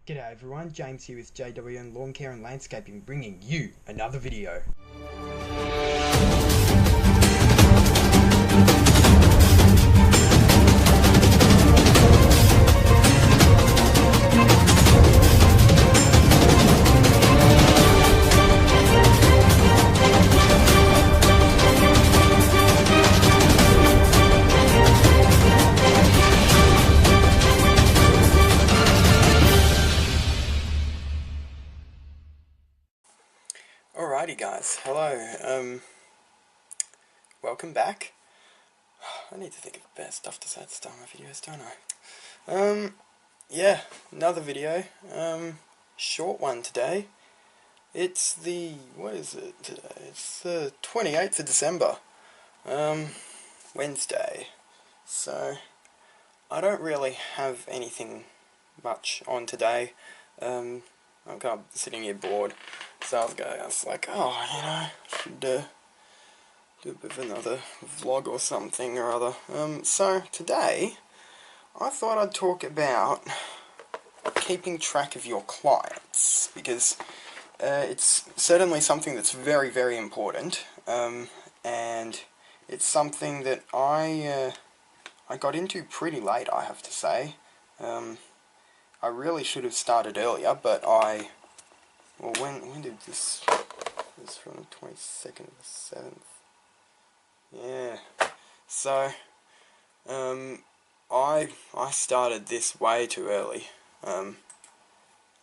G'day everyone, James here with JWN Lawn Care and Landscaping, bringing you another video. Alrighty guys, hello, welcome back. I need to think of better stuff to say at the start of my videos, don't I? Yeah, another video, short one today. It's the, what is it today? It's the 28th of December, Wednesday. So, I don't really have anything much on today. I'm kind of sitting here bored. So I was like, oh, you know, I should do a bit of another vlog or something or other. So today, I thought I'd talk about keeping track of your clients, because it's certainly something that's very, very important, and it's something that I got into pretty late, I have to say. I really should have started earlier, but well, when did this? It was from the 22nd of the 7th. Yeah. So, I started this way too early.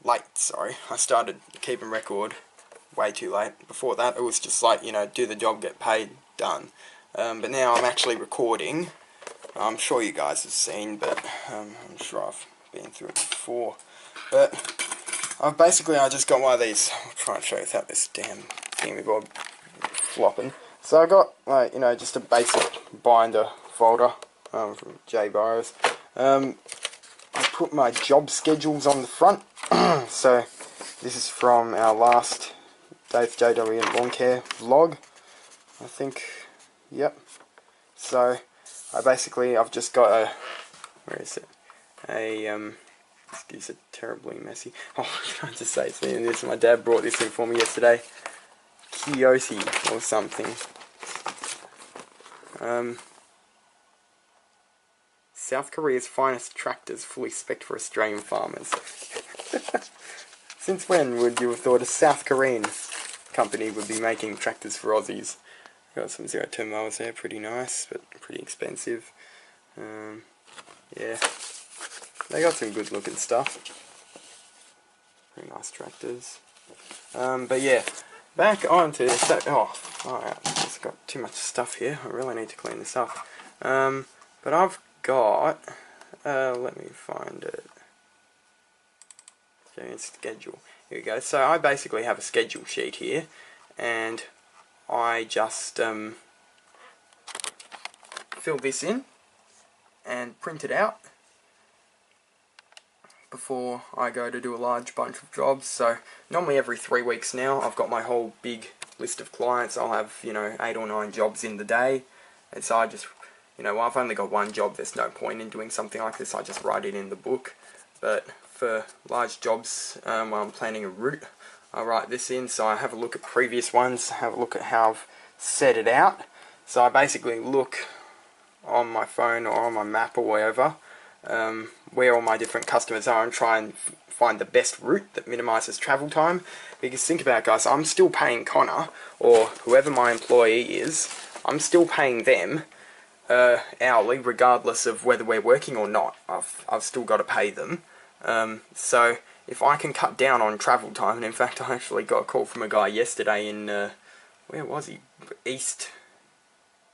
Late, sorry. I started keeping record way too late. Before that, it was just like, you know, do the job, get paid, done. But now I'm actually recording. I'm sure you guys have seen, but I'm sure I've been through it before. But I just got one of these. I'll try and show you without this damn thingy-bob flopping. So I got, like, you know, just a basic binder folder from J Burrows. I put my job schedules on the front. So this is from our last Dave JW Lawn Care vlog, I think. Yep. So I've just got a, where is it? These are terribly messy. Oh, can I just say this? My dad brought this in for me yesterday. Kiyoshi or something. South Korea's finest tractors, fully spec'd for Australian farmers. Since when would you have thought a South Korean company would be making tractors for Aussies? Got some 0-turn mowers there, pretty nice, but pretty expensive. Yeah. They got some good looking stuff. Very nice tractors. But yeah, back onto this. Alright, I've just got too much stuff here. I really need to clean this up. But I've got, let me find it. Schedule. Here we go. So I basically have a schedule sheet here, and I just fill this in and print it out before I go to do a large bunch of jobs. So normally every 3 weeks now I've got my whole big list of clients. I'll have, you know, 8 or 9 jobs in the day, and so I just, you know, I've only got one job, there's no point in doing something like this. I just write it in the book. But for large jobs, when I'm planning a route, I write this in, so I have a look at previous ones, have a look at how I've set it out. So I basically look on my phone or on my map or wherever, where all my different customers are, and try and find the best route that minimises travel time. Because think about it, guys, I'm still paying Connor, or whoever my employee is, I'm still paying them hourly, regardless of whether we're working or not. I've still got to pay them. So if I can cut down on travel time, and in fact I actually got a call from a guy yesterday in, where was he?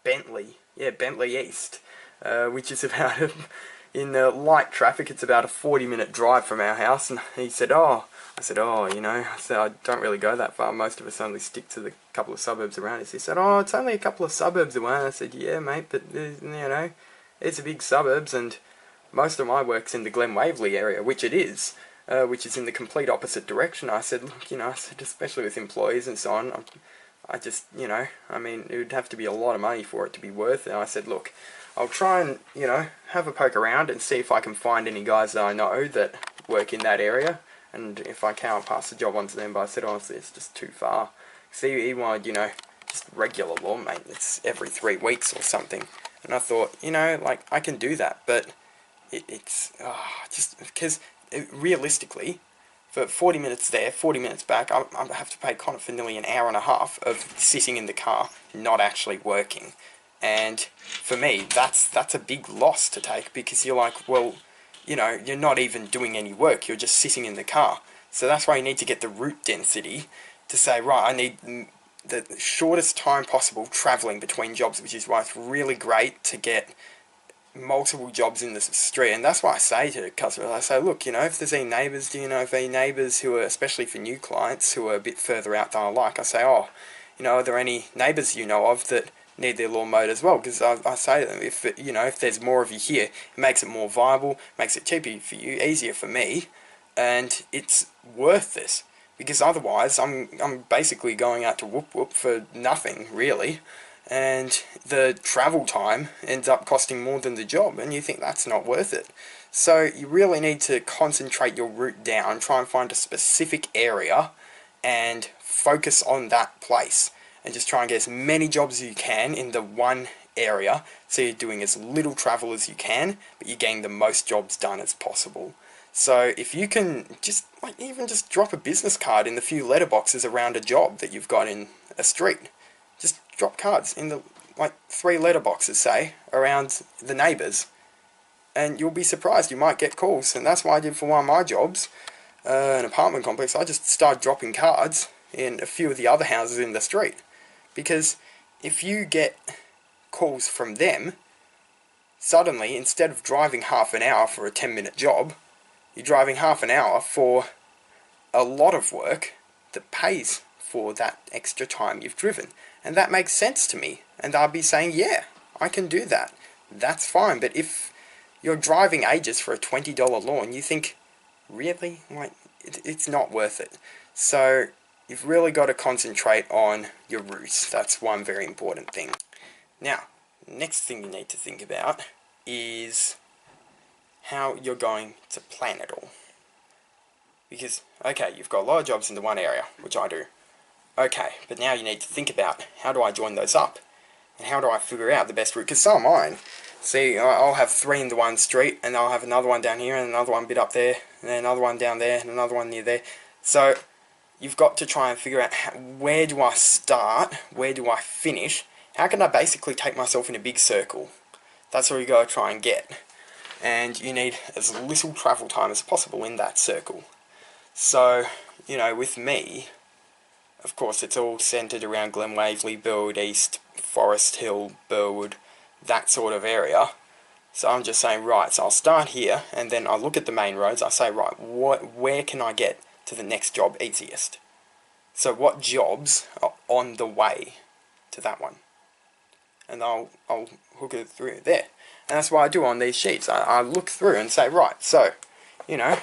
Bentley. Yeah, Bentley East, which is about in light traffic, it's about a 40-minute drive from our house. And he said, oh, I said, oh, you know, I said, I don't really go that far. Most of us only stick to the couple of suburbs around us. He said, oh, it's only a couple of suburbs away. I said, yeah, mate, but, you know, it's a big suburbs, and most of my work's in the Glen Waverley area, which it is, which is in the complete opposite direction. I said, look, you know, I said, especially with employees and so on, I just, you know, I mean, it would have to be a lot of money for it to be worth it. And I said, look, I'll try and, you know, have a poke around and see if I can find any guys that I know that work in that area. and if I can't pass the job on to them, but I said honestly it's just too far. See, he wanted, you know, just regular lawn maintenance every 3 weeks or something, and I thought, you know, like, I can do that, but it's just because realistically, for 40 minutes there, 40 minutes back, I have to pay Connor for nearly an hour and a half of sitting in the car, not actually working. And for me, that's a big loss to take, because you're like, well, you know, you're not even doing any work, you're just sitting in the car. So that's why you need to get the route density to say, right, I need the shortest time possible travelling between jobs, which is why it's really great to get multiple jobs in the street. And that's why I say to customers, I say, look, you know, if there's any neighbours, do you know of any neighbours who are, especially for new clients, who are a bit further out than I like, I say, oh, you know, are there any neighbours you know of that need their lawn mowed as well? Because I say to them, if you know, if there's more of you here, it makes it more viable, makes it cheaper for you, easier for me, and it's worth this. Because otherwise, I'm basically going out to whoop whoop for nothing, really. And the travel time ends up costing more than the job, and you think that's not worth it. So you really need to concentrate your route down, try and find a specific area, and focus on that place. And just try and get as many jobs as you can in the one area, so you're doing as little travel as you can, but you're getting the most jobs done as possible. So if you can just, like, even just drop a business card in the few letterboxes around a job that you've got in a street. Just drop cards in the, like, 3 letterboxes, say, around the neighbours, and you'll be surprised, you might get calls. And that's what I did for one of my jobs, an apartment complex. I just started dropping cards in a few of the other houses in the street, because if you get calls from them, suddenly, instead of driving half an hour for a 10-minute job, you're driving half an hour for a lot of work that pays for that extra time you've driven. And that makes sense to me, and I'll be saying, yeah, I can do that. That's fine. But if you're driving ages for a $20 lawn, you think, really? Like, it's not worth it. So you've really got to concentrate on your routes. That's one very important thing. Now, next thing you need to think about is how you're going to plan it all. Because, okay, you've got a lot of jobs in the one area, which I do. Okay, but now you need to think about, how do I join those up? And how do I figure out the best route? Because some of mine, see, I'll have 3 in the one street, and I'll have another one down here, and another one a bit up there, and then another one down there, and another one near there. So you've got to try and figure out, where do I start? Where do I finish? How can I basically take myself in a big circle? That's what you got to try and get. And you need as little travel time as possible in that circle. So, you know, with me, of course, it's all centred around Glen Waverley, Burwood East, Forest Hill, Burwood, that sort of area. So I'm just saying, right, so I'll start here, and then I look at the main roads, I say, right, where can I get to the next job easiest? So what jobs are on the way to that one? And I'll hook it through there. And that's what I do on these sheets. I look through and say, right, so, you know,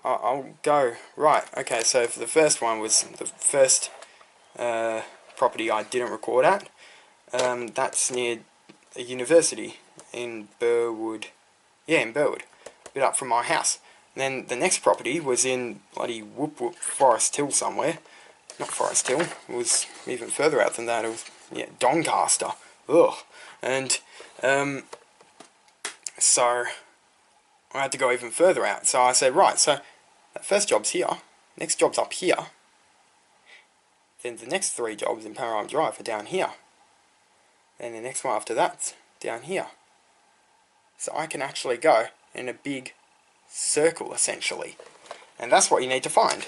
I'll go, right, okay, so for the first one was the first property I didn't record at. That's near a university in Burwood. Yeah, in Burwood. A bit up from my house. And then the next property was in bloody Whoop Whoop Forest Hill somewhere. Not Forest Hill, it was even further out than that. It was, yeah, Doncaster. Ugh. And, so I had to go even further out. So I said, right, so that first job's here, next job's up here, then the next 3 jobs in Panorama Drive are down here, and the next one after that's down here. So I can actually go in a big circle, essentially. And that's what you need to find.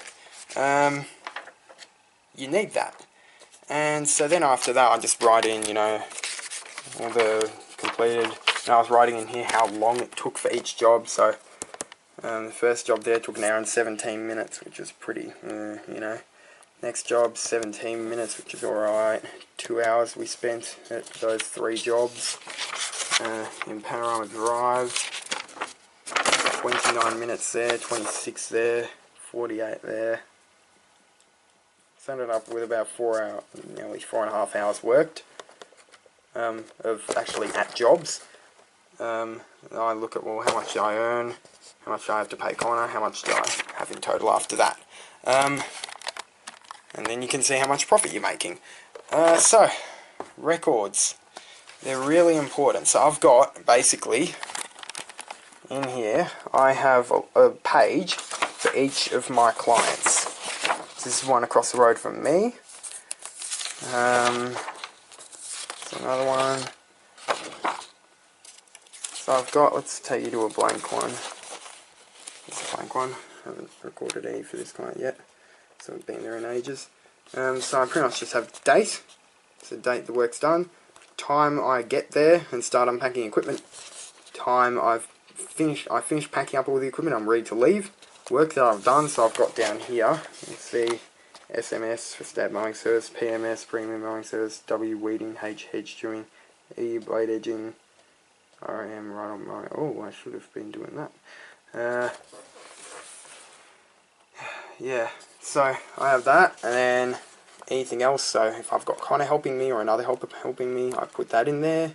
You need that. And so then after that, I just write in, you know, all the completed, and I was writing in here how long it took for each job. So the first job there took 1 hour and 17 minutes, which is pretty, you know. Next job, 17 minutes, which is alright. 2 hours we spent at those 3 jobs in Panorama Drive. 29 minutes there, 26 there, 48 there. So ended up with about 4 hours, nearly 4.5 hours worked of actually at jobs. I look at, well, how much do I earn, how much do I have to pay Connor, how much do I have in total after that. And then you can see how much profit you're making. So, records. They're really important. So I've got, basically, in here, I have a page for each of my clients. This is one across the road from me. Another one. So I've got, let's take you to a blank one. It's a blank one. I haven't recorded any for this client yet, so I've been there in ages. So I pretty much just have date, so date the work's done, time I get there and start unpacking equipment, time I finished packing up all the equipment, I'm ready to leave, work that I've done, so I've got down here, you can see SMS for stab mowing service, PMS, premium mowing service, W weeding, H hedge chewing, E blade edging, RM right on mowing. Oh, I should have been doing that. Yeah, so I have that, and then anything else. So if I've got Connor helping me or another helper helping me, I put that in there.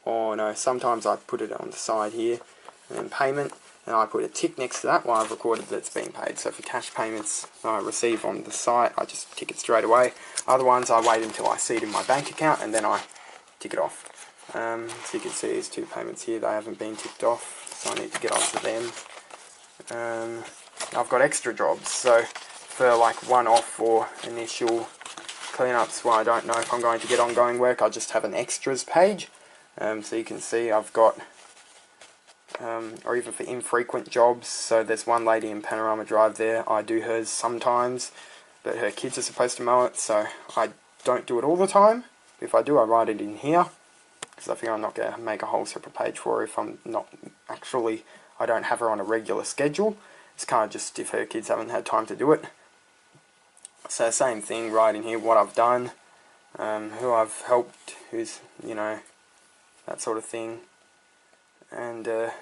Or no, sometimes I put it on the side here, and then payment, and I put a tick next to that while I've recorded that it's been paid. So for cash payments I receive on the site, I just tick it straight away. Other ones I wait until I see it in my bank account, and then I tick it off. So you can see there's 2 payments here, they haven't been ticked off, so I need to get onto them. I've got extra jobs, so for like one-off or initial cleanups where I don't know if I'm going to get ongoing work, I just have an extras page. So you can see I've got, or even for infrequent jobs, so there's one lady in Panorama Drive there, I do hers sometimes, but her kids are supposed to mow it, so I don't do it all the time. If I do, I write it in here, because I think I'm not going to make a whole separate page for her if I'm not actually, I don't have her on a regular schedule. It's kind of just if her kids haven't had time to do it. So same thing, right in here, what I've done, who I've helped, who's, you know, that sort of thing. And yeah,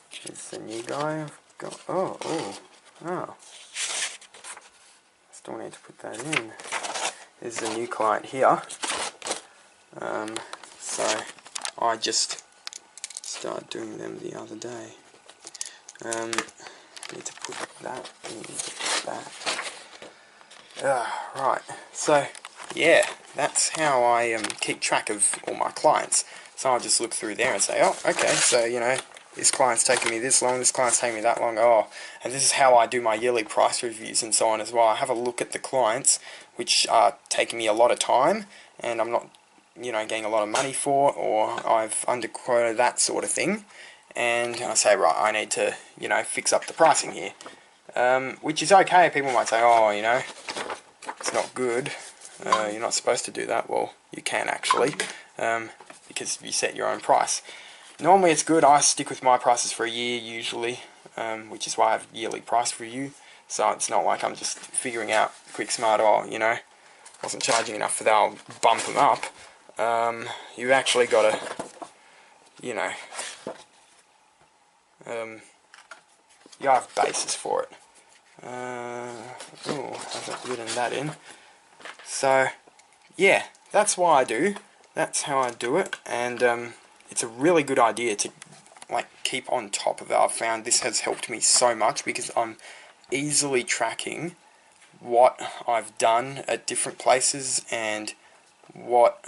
here's the new guy I've got. Oh. Still need to put that in. There's a new client here. So I just started doing them the other day. Need to put that in that. Right, so yeah, that's how I keep track of all my clients. So I'll just look through there and say, oh, okay, so you know, this client's taking me this long, this client's taking me that long, oh, and this is how I do my yearly price reviews and so on as well. I have a look at the clients which are taking me a lot of time and I'm not, you know, getting a lot of money for, or I've underquoted, that sort of thing. And I say, right, I need to, you know, fix up the pricing here. Which is okay. People might say, oh, you know, it's not good. You're not supposed to do that. Well, you can actually, because you set your own price. Normally it's good. I stick with my prices for a year usually, which is why I have yearly price review. So it's not like I'm just figuring out quick smart, oh, you know, wasn't charging enough for that, I'll bump them up. You've actually got to, you know, you have basis for it. I've written that in. So, yeah, that's why I do. That's how I do it, and it's a really good idea to like keep on top of it. I've found this has helped me so much because I'm easily tracking what I've done at different places and what,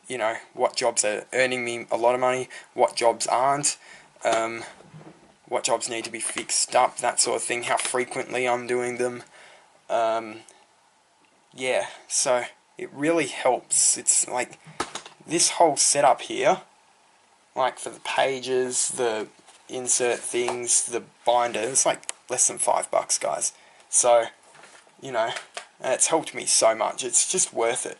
you know, what jobs are earning me a lot of money, what jobs aren't, what jobs need to be fixed up, that sort of thing, how frequently I'm doing them. Yeah, so it really helps. It's like this whole setup here, like for the pages, the insert things, the binder, it's like less than $5, guys. So, you know, it's helped me so much. It's just worth it.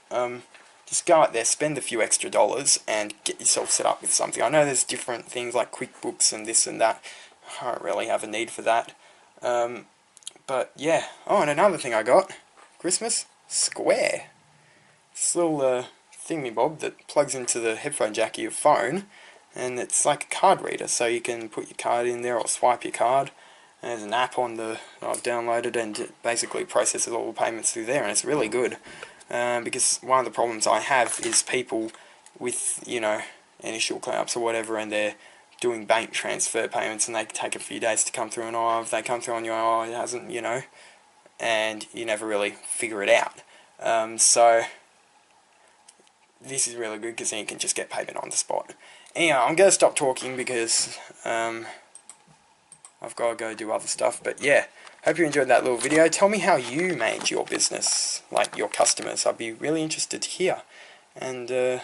Just go out there, spend a few extra dollars, and get yourself set up with something. I know there's different things like QuickBooks and this and that. I don't really have a need for that. But yeah. Oh, and another thing I got, Christmas, Square. This little thingy-bob that plugs into the headphone jack of your phone, and it's like a card reader, so you can put your card in there or swipe your card. And there's an app on the I've downloaded, and it basically processes all the payments through there, and it's really good. Because one of the problems I have is people with, you know, initial cleanups or whatever, and they're doing bank transfer payments and they take a few days to come through, and if they come through on you, it hasn't, you know, and you never really figure it out. So this is really good because then you can just get payment on the spot. Anyway, I'm going to stop talking because I've got to go do other stuff. But yeah, hope you enjoyed that little video. Tell me how you made your business, like your customers. I'd be really interested to hear. And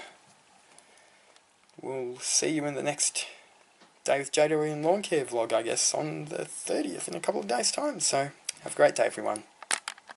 we'll see you in the next Day with JW and Lawn Care vlog, I guess, on the 30th in a couple of days' time. So have a great day, everyone.